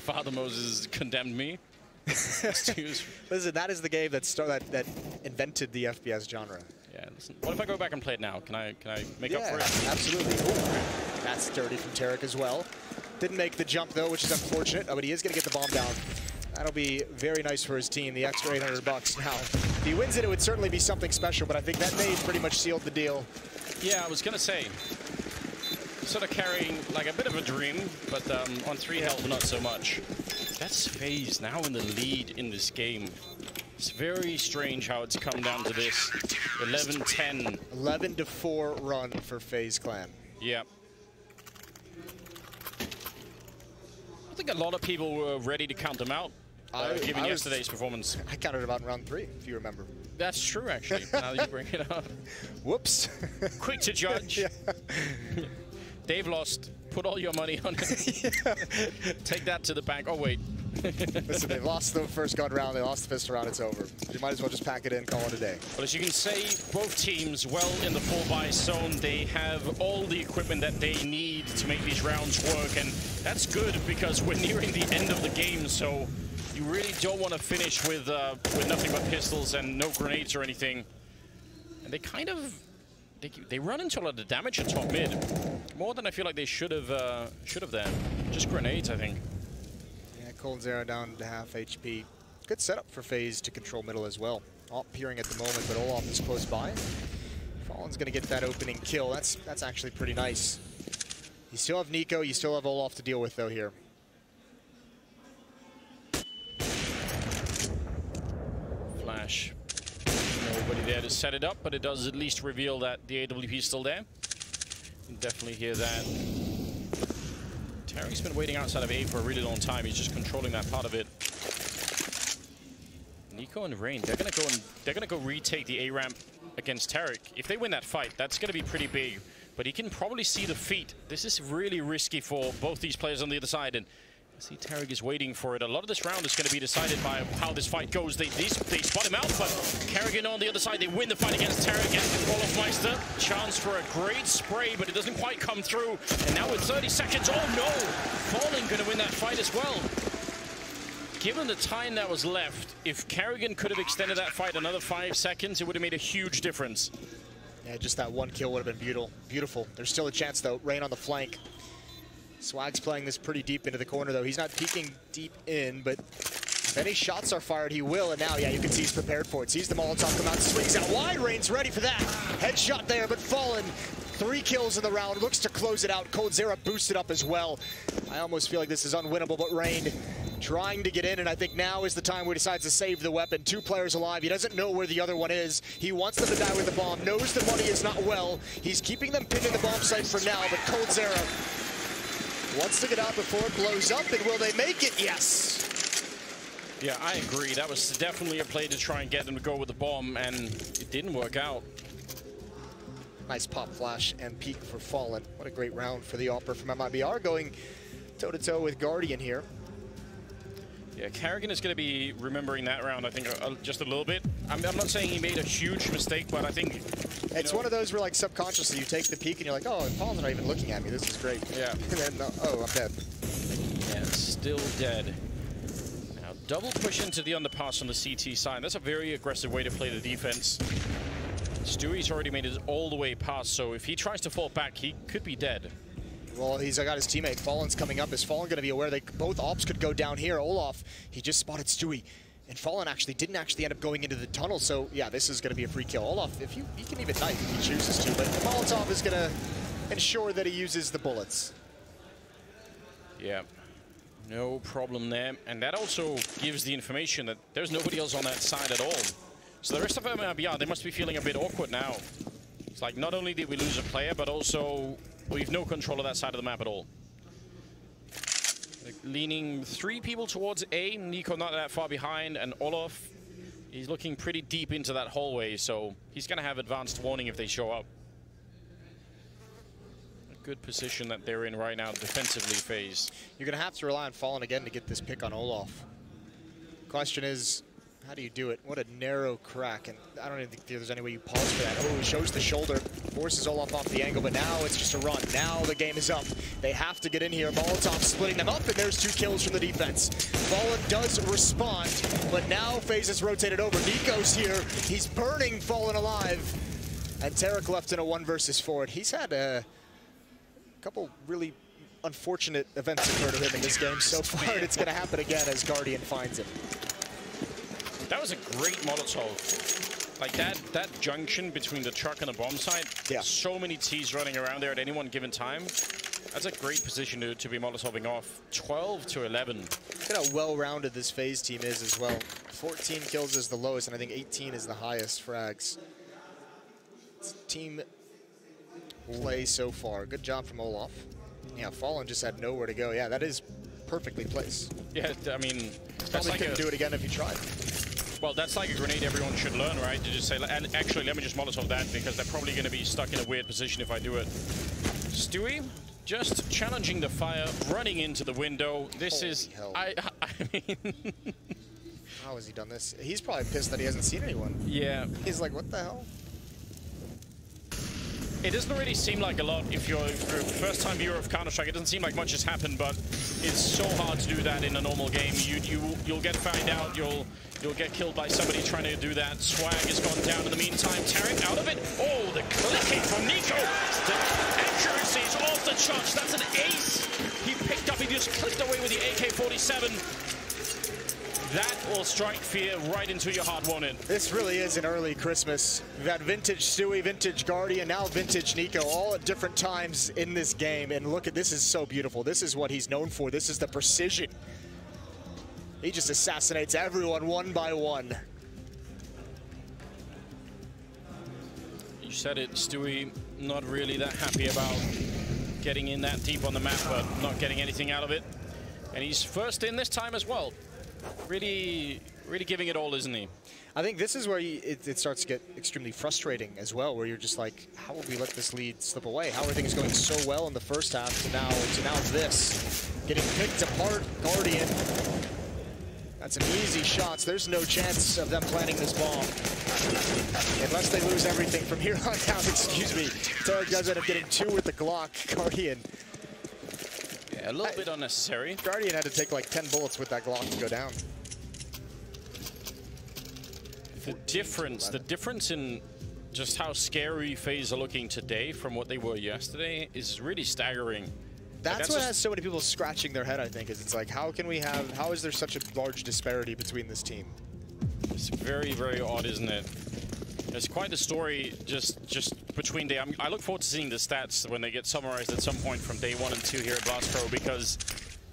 Father Moses condemned me. Listen, that is the game that invented the FPS genre. Yeah, listen. What if I go back and play it now? Can I make up for it? Absolutely. Ooh, that's dirty from Tarek as well. Didn't make the jump, though, which is unfortunate. Oh, but he is going to get the bomb down. That'll be very nice for his team, the extra $800 now. If he wins it, it would certainly be something special, but I think that nade pretty much sealed the deal. Yeah, I was going to say, sort of carrying like a bit of a dream, but on 3 health, not so much. That's FaZe now in the lead in this game. It's very strange how it's come down to this. 11-10. 11-4 run for FaZe Clan. Yeah. think a lot of people were ready to count them out, given yesterday's performance. I counted them out in round 3, if you remember. That's true, actually, now that you bring it up. Whoops. Quick to judge. Yeah. They've lost. Put all your money on it. Yeah. Take that to the bank. Oh, wait. Listen, they've lost the first gun round, they lost the fifth round, it's over. You might as well just pack it in, call it a day. Well, as you can see, both teams well in the full buy zone. They have all the equipment that they need to make these rounds work, and that's good because we're nearing the end of the game, so you really don't want to finish with nothing but pistols and no grenades or anything. And they kind of... They run into a lot of damage at top mid. More than I feel like they should have there. Just grenades, I think. Yeah, coldzera down to half HP. Good setup for FaZe to control middle as well. Op peering at the moment, but Olaf is close by. Fallen's gonna get that opening kill. That's actually pretty nice. You still have Nico, you still have Olaf to deal with though here. Flash. Nobody there to set it up, but it does at least reveal that the AWP is still there. You can definitely hear that. Tarek's been waiting outside of A for a really long time. He's just controlling that part of it. Nico and Rain, they're gonna go retake the A ramp against Tarek. If they win that fight, that's gonna be pretty big. But he can probably see the feet. This is really risky for both these players on the other side. And I see Tarek is waiting for it. A lot of this round is going to be decided by how this fight goes. They spot him out, but Kerrigan on the other side, they win the fight against Tarek and Olaf Meister. Chance for a great spray, but it doesn't quite come through. And now with 30 seconds, oh no! Fallen going to win that fight as well. Given the time that was left, if Kerrigan could have extended that fight another 5 seconds, it would have made a huge difference. Yeah, just that one kill would have been beautiful. There's still a chance though. Rain on the flank. Swag's playing this pretty deep into the corner, though. He's not peeking deep in, but if any shots are fired, he will. And now, yeah, you can see he's prepared for it. Sees the Molotov come out, swings out wide. Rain's ready for that. Headshot there, but Fallen. 3 kills in the round, looks to close it out. coldzera boosted up as well. I almost feel like this is unwinnable, but Rain trying to get in, and I think now is the time where he decides to save the weapon. 2 players alive. He doesn't know where the other one is. He wants them to die with the bomb, knows the money is not well. He's keeping them pinned in the bomb site for now, but coldzera wants to get out before it blows up, and will they make it? Yes. Yeah, I agree. That was definitely a play to try and get them to go with the bomb, and it didn't work out. Nice pop flash and peek for Fallen. What a great round for the Opera from MiBR, going toe-to-toe with Guardian here. Yeah, Kerrigan is going to be remembering that round, I think, just a little bit. I'm not saying he made a huge mistake, but I think... It's one of those where, like, subconsciously you take the peek and you're like, oh, Fallen's not even looking at me. This is great. Yeah. And then, oh, I'm dead. Yeah, still dead. Now, double push into the underpass on the CT side. That's a very aggressive way to play the defense. Stewie's already made it all the way past, so if he tries to fall back, he could be dead. Well, he's got his teammate. Fallen's coming up. Is Fallen going to be aware both ops could go down here? Olaf, he just spotted Stewie. And Fallen didn't end up going into the tunnel, so yeah, this is going to be a free kill. Olaf, he can even knife if he chooses to, but Molotov is going to ensure that he uses the bullets. Yeah, no problem there. And that also gives the information that there's nobody else on that side at all. So the rest of MiBR, they must be feeling a bit awkward now. It's like not only did we lose a player, but also we've no control of that side of the map at all. Leaning 3 people towards A, Nico not that far behind, and Olaf, he's looking pretty deep into that hallway, so he's going to have advanced warning if they show up. A good position that they're in right now defensively, FaZe. You're going to have to rely on Fallen again to get this pick on Olaf. Question is, how do you do it? What a narrow crack, and I don't even think there's any way you pause for that. Oh, he shows the shoulder, forces Olaf off the angle, but now it's just a run. Now the game is up. They have to get in here. Molotov splitting them up, and there's 2 kills from the defense. Fallen does respond, but now FaZe has rotated over. Nico's here. He's burning Fallen alive. And Tarek left in a 1 versus 4. He's had a couple really unfortunate events occur to him in this game so far, and it's going to happen again as Guardian finds him. That was a great Molotov. Like that junction between the truck and the bomb site. Yeah. So many T's running around there at any one given time. That's a great position to be Molotoving off. 12 to 11. Look at how well-rounded this FaZe team is as well. 14 kills is the lowest, and I think 18 is the highest frags. It's team play so far. Good job from Olaf. Yeah, Fallen just had nowhere to go. Yeah, that is perfectly placed. Yeah, I mean, Probably couldn't do it again if you tried. Well, that's like a grenade everyone should learn, right? To just say, and actually, let me just Molotov that, because they're probably going to be stuck in a weird position if I do it. Stewie, just challenging the fire, running into the window. This Holy is, hell. I mean... How has he done this? He's probably pissed that he hasn't seen anyone. Yeah. He's like, what the hell? It doesn't really seem like a lot if you're first time viewer of Counter-Strike. It doesn't seem like much has happened, but it's so hard to do that in a normal game. You'll get found out. You'll get killed by somebody trying to do that. Swag has gone down in the meantime. Tarek out of it. Oh, the clicking from Nico. The accuracy is off the charts. That's an ace. He picked up. He just clicked away with the AK-47. That will strike fear right into your heart, won't it? This really is an early Christmas. We've had vintage Stewie, vintage Guardian, now vintage Nico, all at different times in this game. And look at this, is so beautiful. This is what he's known for. This is the precision. He just assassinates everyone one by one. You said it, Stewie, not really that happy about getting in that deep on the map, but not getting anything out of it. And he's first in this time as well. Really giving it all, isn't he? I think this is where it starts to get extremely frustrating as well, where you're just like, how will we let this lead slip away? How are things going so well in the first half to now this? Getting picked apart, Guardian. That's some easy shots. There's no chance of them planting this bomb. Unless they lose everything from here on out, excuse me. Tarek does end up getting 2 with the Glock. Guardian. Yeah, a little bit unnecessary. Guardian had to take like 10 bullets with that Glock to go down. The difference in just how scary FaZe are looking today from what they were yesterday is really staggering. That's what has so many people scratching their head, I think, is it's like, how is there such a large disparity between this team? It's very, very odd, isn't it? There's quite a story just between day. I look forward to seeing the stats when they get summarized at some point from day 1 and 2 here at Blast Pro, because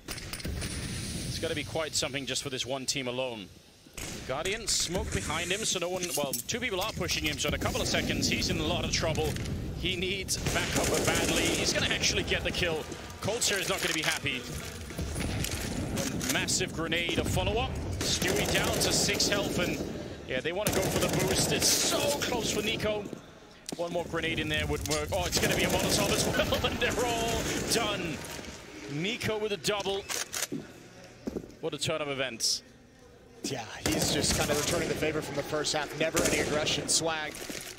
it's got to be quite something just for this one team alone. Guardian, smoke behind him, so no one, well, 2 people are pushing him, so in a couple of seconds, he's in a lot of trouble. He needs backup badly. He's going to actually get the kill. Coldster is not going to be happy. A massive grenade, a follow-up. Stewie down to 6 health, and yeah, they want to go for the boost. It's so close for Nico. One more grenade in there would work. Oh, it's going to be a Molotov as well, and they're all done. Nico with a double. What a turn of events. Yeah, he's just kind of returning the favor from the first half. Never any aggression. Swag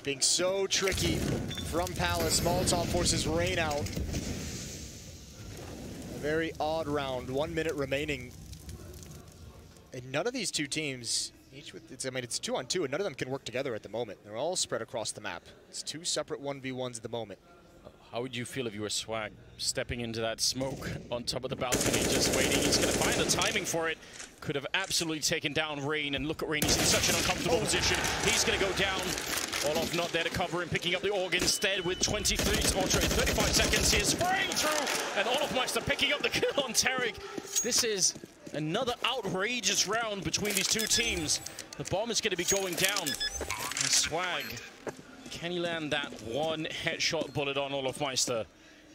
being so tricky from Palace. Molotov forces Rain out. A very odd round. 1 minute remaining. And none of these two teams, each with, it's 2-on-2, and none of them can work together at the moment. They're all spread across the map. It's 2 separate 1v1s at the moment. How would you feel if you were Swag stepping into that smoke on top of the balcony, just waiting? He's going to find the timing for it. Could have absolutely taken down Rain, and look at Rain. He's in such an uncomfortable position. He's going to go down. Olof not there to cover him, picking up the org instead with 35 seconds here, spraying through, and Olofmeister picking up the kill on Tarek. This is another outrageous round between these two teams. The bomb is going to be going down. And Swag, can he land that one headshot bullet on Olofmeister?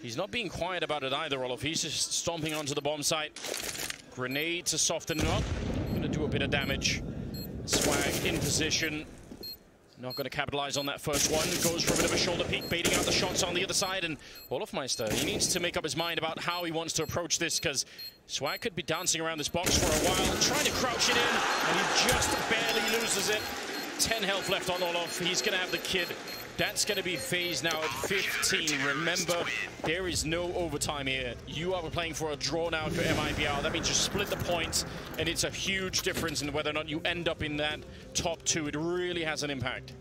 He's not being quiet about it either, Olof. He's just stomping onto the bomb site. Grenade to soften him up. Going to do a bit of damage. Swag in position. Not going to capitalize on that first one. Goes for a bit of a shoulder peek, baiting out the shots on the other side. And Olofmeister, he needs to make up his mind about how he wants to approach this, because Swag could be dancing around this box for a while, trying to crouch it in, and he just barely loses it. 10 health left on Olof. He's going to have the kid. That's going to be FaZe now at 15. Remember, there is no overtime here. You are playing for a draw now for MiBR. That means you split the points, and it's a huge difference in whether or not you end up in that top 2. It really has an impact.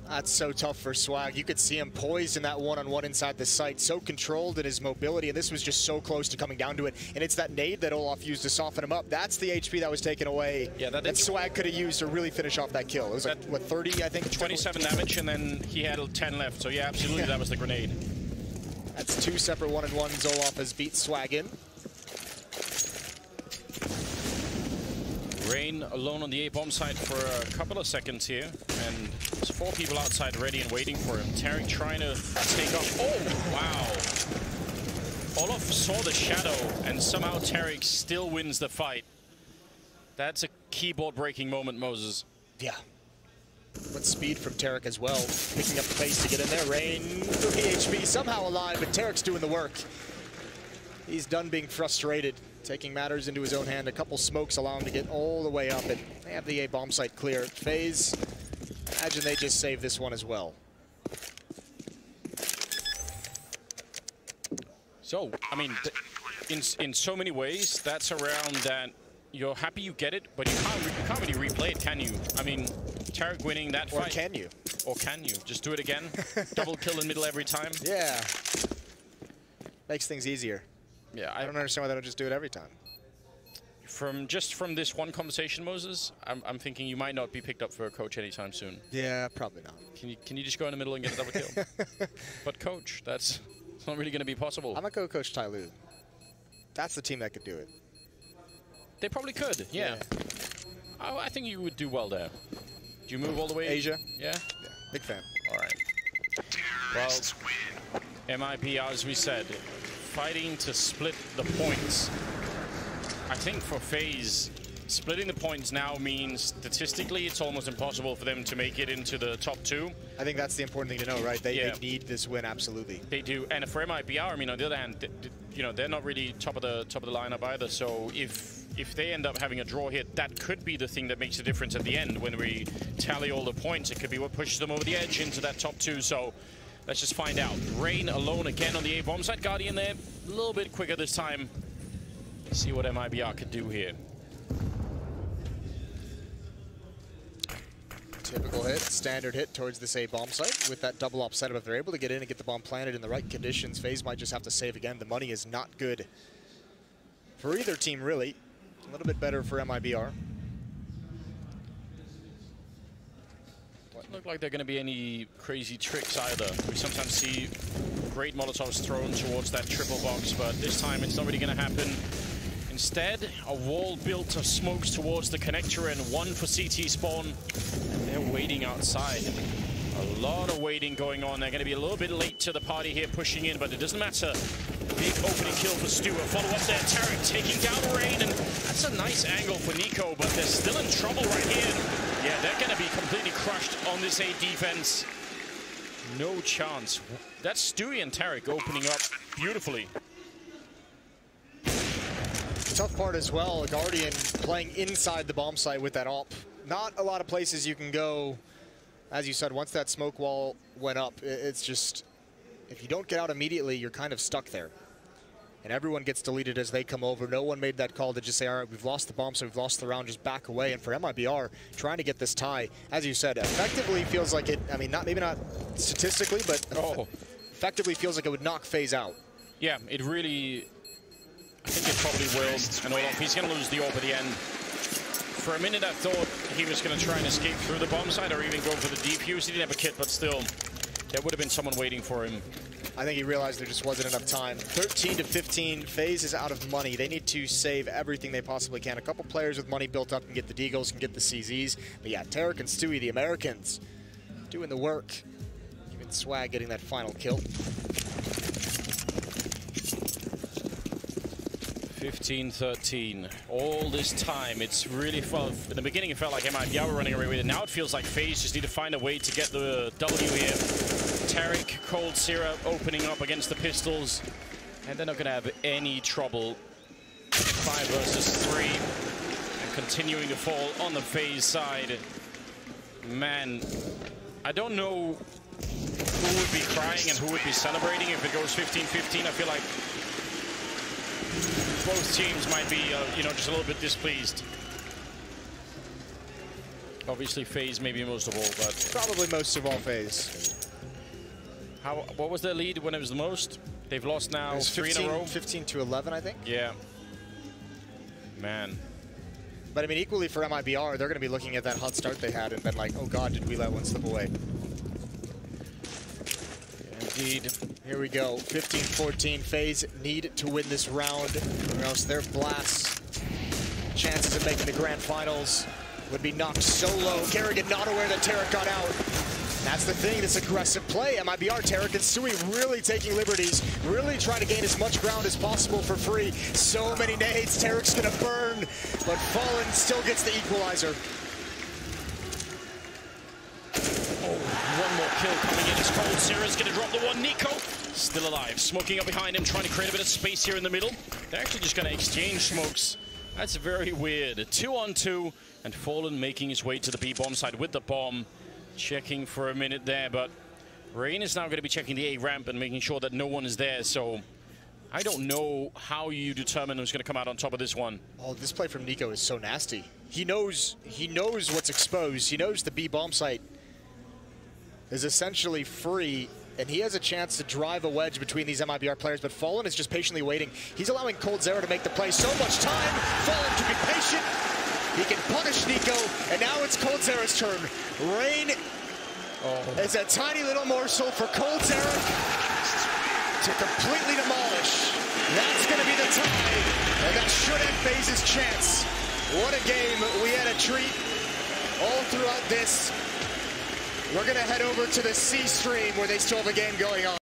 That's so tough for Swag. You could see him poised in that one-on-one inside the site, so controlled in his mobility, and this was just so close to coming down to it. And it's that nade that Olof used to soften him up. That's the HP that was taken away. Yeah, that Swag could have used to really finish off that kill. It was like, what, 30, I think? 27 damage, and then he had 10 left. So yeah, absolutely, that was the grenade. That's 2 separate one-on-ones. Olof has beat Swag in. Rain alone on the A bomb site for a couple of seconds here, and there's 4 people outside ready and waiting for him. Tarek trying to take off. Oh, wow. Olof saw the shadow, and somehow Tarek still wins the fight. That's a keyboard-breaking moment, Moses. Yeah. What speed from Tarek as well. Picking up the pace to get in there. Rain, 3 HP, somehow alive, but Tarek's doing the work. He's done being frustrated, taking matters into his own hand. A couple smokes allow him to get all the way up, and they have the A bomb site clear. FaZe, imagine they just save this one as well. So, I mean, in so many ways, that's a round that you're happy you get it, but you can't really replay it, can you? I mean, Tarek winning that fight. Or can you? Or can you? Just do it again? Double kill in the middle every time? Yeah. Makes things easier. Yeah, I don't understand why they don't just do it every time. From this one conversation, Moses, I'm thinking you might not be picked up for a coach anytime soon. Yeah, probably not. Can you just go in the middle and get a double kill? But coach, that's not really going to be possible. I'm gonna go coach Tyloo. That's the team that could do it. They probably could, yeah. I think you would do well there. Do you move all the way? Asia? Yeah? Yeah, big fan. All right. Well, MiBR, as we said, fighting to split the points. I think for FaZe, splitting the points now means statistically it's almost impossible for them to make it into the top 2. I think that's the important thing to know, right? They need this win, absolutely. They do, and for MiBR, I mean, on the other hand, you know, they're not really top of the lineup either. So if they end up having a draw here, that could be the thing that makes a difference at the end when we tally all the points. It could be what pushes them over the edge into that top 2. So let's just find out. Rain alone again on the A bomb site. Guardian there, a little bit quicker this time. See what MiBR could do here. Typical hit, standard hit towards this A bomb site with that double op setup. If they're able to get in and get the bomb planted in the right conditions, FaZe might just have to save again. The money is not good for either team, really. A little bit better for MiBR. Doesn't look like there are going to be any crazy tricks either. We sometimes see great Molotovs thrown towards that triple box, but this time it's not really going to happen. Instead, a wall built of smokes towards the connector and one for CT spawn. And they're waiting outside. A lot of waiting going on. They're going to be a little bit late to the party here, pushing in, but it doesn't matter. Big opening kill for Stu. A follow-up there. Tarek taking down Rain, and that's a nice angle for Nico, but they're still in trouble right here. Yeah, they're going to be completely crushed on this A defense. No chance. That's Stewie and Tarek opening up beautifully. Tough part as well, Guardian playing inside the bomb site with that op. Not a lot of places you can go. As you said, once that smoke wall went up, it's just, if you don't get out immediately, you're kind of stuck there. And everyone gets deleted as they come over. No one made that call to just say, all right, we've lost the bomb, so we've lost the round, just back away. And for MiBR, trying to get this tie, as you said, effectively feels like it, I mean, maybe not statistically, but effectively feels like it would knock FaZe out. Yeah, it really, I think it probably will. And Olof, he's going to lose the AWP at the end. For a minute, I thought he was going to try and escape through the bomb site or even go for the defuse. He didn't have a kit, but still, there would have been someone waiting for him. I think he realized there just wasn't enough time. 13 to 15, FaZe is out of money. They need to save everything they possibly can. A couple players with money built up can get the Deagles, can get the CZs. But yeah, Tarek and Stewie, the Americans, doing the work. Even Swag getting that final kill. 15-13. All this time, it's really felt. In the beginning, it felt like MiBR were running away with it. Now it feels like FaZe just need to find a way to get the W here. Tarek, Cold Syrup opening up against the Pistols, and they're not going to have any trouble. 5 versus 3, and continuing to fall on the FaZe side. Man, I don't know who would be crying and who would be celebrating if it goes 15-15. I feel like both teams might be, you know, just a little bit displeased. Obviously, FaZe maybe most of all, but probably most of all FaZe. What was their lead when it was the most? They've lost now 3 in a row. 15 to 11, I think. Yeah. Man. But I mean, equally for MiBR, they're going to be looking at that hot start they had and been like, oh God, did we let one slip away? Indeed. Here we go, 15-14. FaZe need to win this round, or else their Blast chances of making the grand finals would be knocked so low. Kerrigan not aware that Tarek got out. That's the thing, this aggressive play. MiBR, Tarek, and Sui really taking liberties, really trying to gain as much ground as possible for free. So many nades, Tarek's gonna burn, but Fallen still gets the equalizer. Oh, one more kill coming in. It's coldzera's gonna drop the one. Nico still alive, smoking up behind him, trying to create a bit of space here in the middle. They're actually just gonna exchange smokes. That's very weird. 2-on-2, and Fallen making his way to the B bomb side with the bomb. Checking for a minute there, but Rain is now going to be checking the A ramp and making sure that no one is there. So I don't know how you determine who's going to come out on top of this one. Oh, this play from Nico is so nasty. He knows what's exposed. He knows the B bomb site is essentially free, and he has a chance to drive a wedge between these MiBR players, but Fallen is just patiently waiting. He's allowing coldzera to make the play. So much time. Fallen can be patient. He can punish Nico, and now it's coldzera's turn. Rain is a tiny little morsel for coldzera to completely demolish. That's going to be the tie, and that should end FaZe's chance. What a game. We had a treat all throughout this. We're going to head over to the C stream where they still have a game going on.